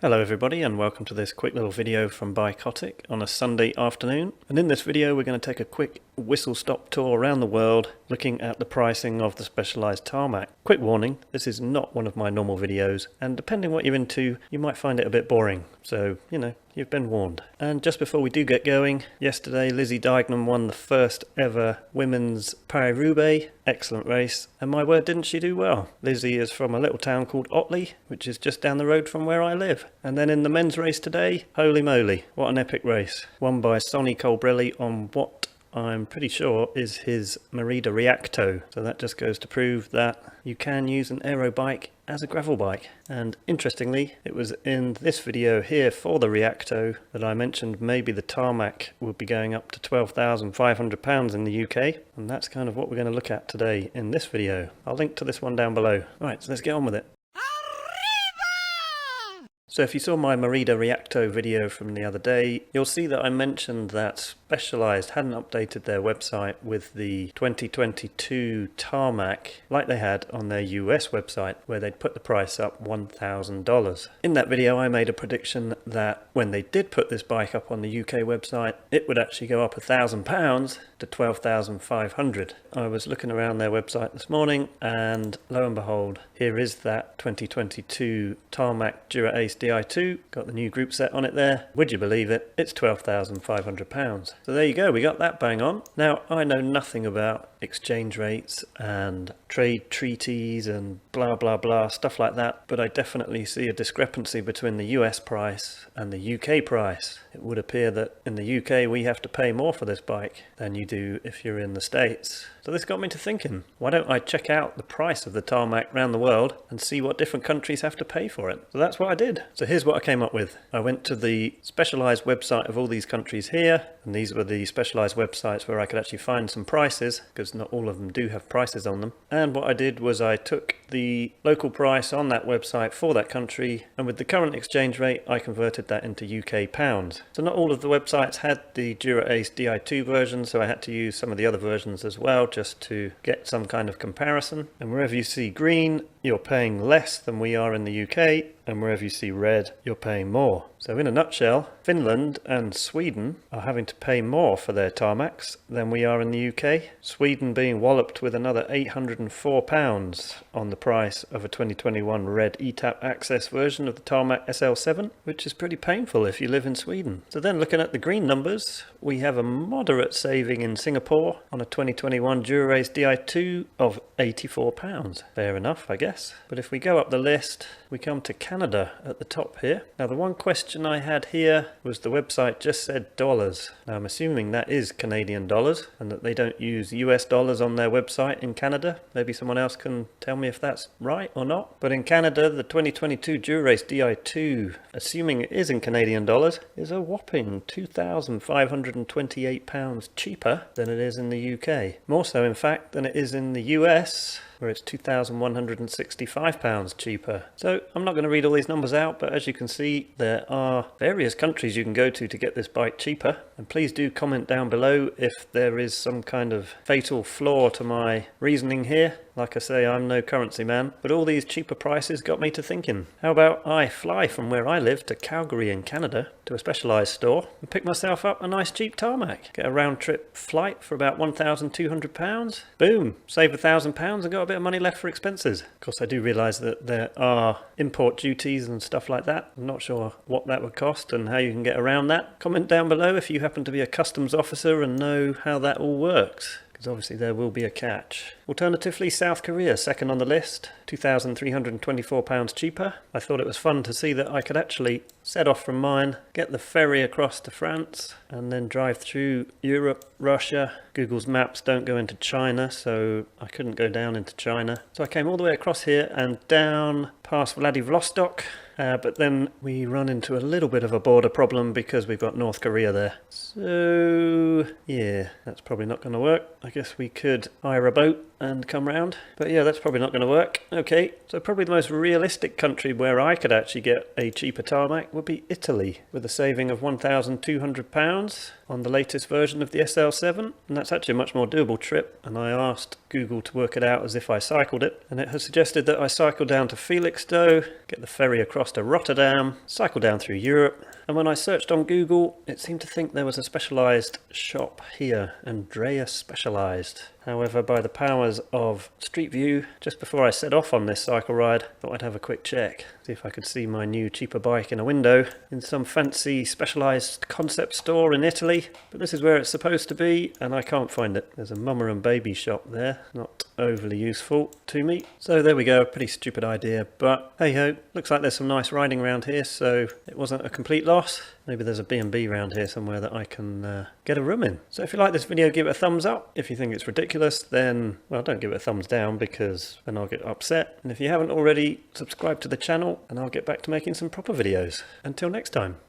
Hello everybody and welcome to this quick little video from Bikotic on a Sunday afternoon. And in this video we're going to take a quick whistle-stop tour around the world looking at the pricing of the Specialized Tarmac. Quick warning, this is not one of my normal videos and depending what you're into you might find it a bit boring. So, you've been warned. And just before we do get going, yesterday Lizzie Deignan won the first ever women's Paris-Roubaix. Excellent race. And my word, didn't she do well. Lizzie is from a little town called Otley, which is just down the road from where I live. And then in the men's race today, holy moly, what an epic race. Won by Sonny Colbrelli on what I'm pretty sure is his Merida Reacto. So that just goes to prove that you can use an aero bike as a gravel bike. And interestingly, it was in this video here for the Reacto that I mentioned maybe the Tarmac would be going up to £12,500 in the UK. And that's kind of what we're going to look at today in this video. I'll link to this one down below. Alright, so let's get on with it. So if you saw my Merida Reacto video from the other day, you'll see that I mentioned that Specialized hadn't updated their website with the 2022 Tarmac like they had on their US website, where they'd put the price up $1,000. In that video I made a prediction that when they did put this bike up on the UK website, it would actually go up £1,000 to $12,500. I was looking around their website this morning and lo and behold, here is that 2022 Tarmac Dura Ace Di2, got the new group set on it there. Would you believe it? It's £12,500. So there you go, we got that bang on. Now I know nothing about exchange rates and trade treaties and blah blah blah stuff like that, but I definitely see a discrepancy between the US price and the UK price. It would appear that in the UK we have to pay more for this bike than you do if you're in the States. So this got me to thinking, why don't I check out the price of the Tarmac around the world and see what different countries have to pay for it. So that's what I did. So here's what I came up with. I went to the Specialized website of all these countries here, and these were the Specialized websites where I could actually find some prices, because not all of them do have prices on them. And what I did was I took the local price on that website for that country, and with the current exchange rate I converted that into UK pounds. So not all of the websites had the Dura Ace Di2 version, so I had to use some of the other versions as well just to get some kind of comparison. And wherever you see green, you're paying less than we are in the UK, and wherever you see red, you're paying more. So in a nutshell, Finland and Sweden are having to pay more for their Tarmacs than we are in the UK. Sweden being walloped with another £804 on the price of a 2021 red ETAP Access version of the Tarmac SL7, which is pretty painful if you live in Sweden. So then looking at the green numbers, we have a moderate saving in Singapore on a 2021 Dura Ace Di2 of £84. Fair enough, I guess. But if we go up the list, we come to Canada at the top here. Now the one question I had here was the website just said dollars. Now I'm assuming that is Canadian dollars and that they don't use US dollars on their website in Canada. Maybe someone else can tell me if that's right or not. But in Canada, the 2022 Dura Ace Di2, assuming it is in Canadian dollars, is a whopping £2,528 cheaper than it is in the UK. More so in fact than it is in the US, where it's £2,165 cheaper. So I'm not going to read all these numbers out, but as you can see, there are various countries you can go to get this bike cheaper. And please do comment down below if there is some kind of fatal flaw to my reasoning here. Like I say, I'm no currency man, but all these cheaper prices got me to thinking, how about I fly from where I live to Calgary in Canada to a Specialized store and pick myself up a nice cheap Tarmac, get a round trip flight for about £1,200, boom, save £1,000 and got a bit of money left for expenses. Of course I do realise that there are import duties and stuff like that. I'm not sure what that would cost and how you can get around that. Comment down below if you happen to be a customs officer and know how that all works, because obviously there will be a catch. Alternatively, South Korea, second on the list, £2,324 cheaper. I thought it was fun to see that I could actually set off from mine, get the ferry across to France, and then drive through Europe, Russia. Google's maps don't go into China, so I couldn't go down into China. So I came all the way across here and down past Vladivostok, but then we run into a little bit of a border problem because we've got North Korea there. So yeah, that's probably not going to work. I guess we could hire a boat and come round. But yeah, that's probably not going to work. Okay, so probably the most realistic country where I could actually get a cheaper tarmac would be Italy, with a saving of £1,200 on the latest version of the SL7, and that's actually a much more doable trip. And I asked Google to work it out as if I cycled it, and it has suggested that I cycle down to Felixstowe, get the ferry across to Rotterdam, cycle down through Europe. And when I searched on Google, it seemed to think there was a Specialized shop here, Andrea Specialized. However, by the powers of Street View, just before I set off on this cycle ride, I thought I'd have a quick check, see if I could see my new cheaper bike in a window in some fancy Specialized concept store in Italy. But this is where it's supposed to be, and I can't find it. There's a mama and baby shop there, not overly useful to me. So there we go, a pretty stupid idea, but hey ho, looks like there's some nice riding around here, so it wasn't a complete loss. Maybe there's a B&B around here somewhere that I can get a room in. So if you like this video, give it a thumbs up. If you think it's ridiculous, then, well, don't give it a thumbs down, because then I'll get upset. And if you haven't already, subscribe to the channel and I'll get back to making some proper videos. Until next time.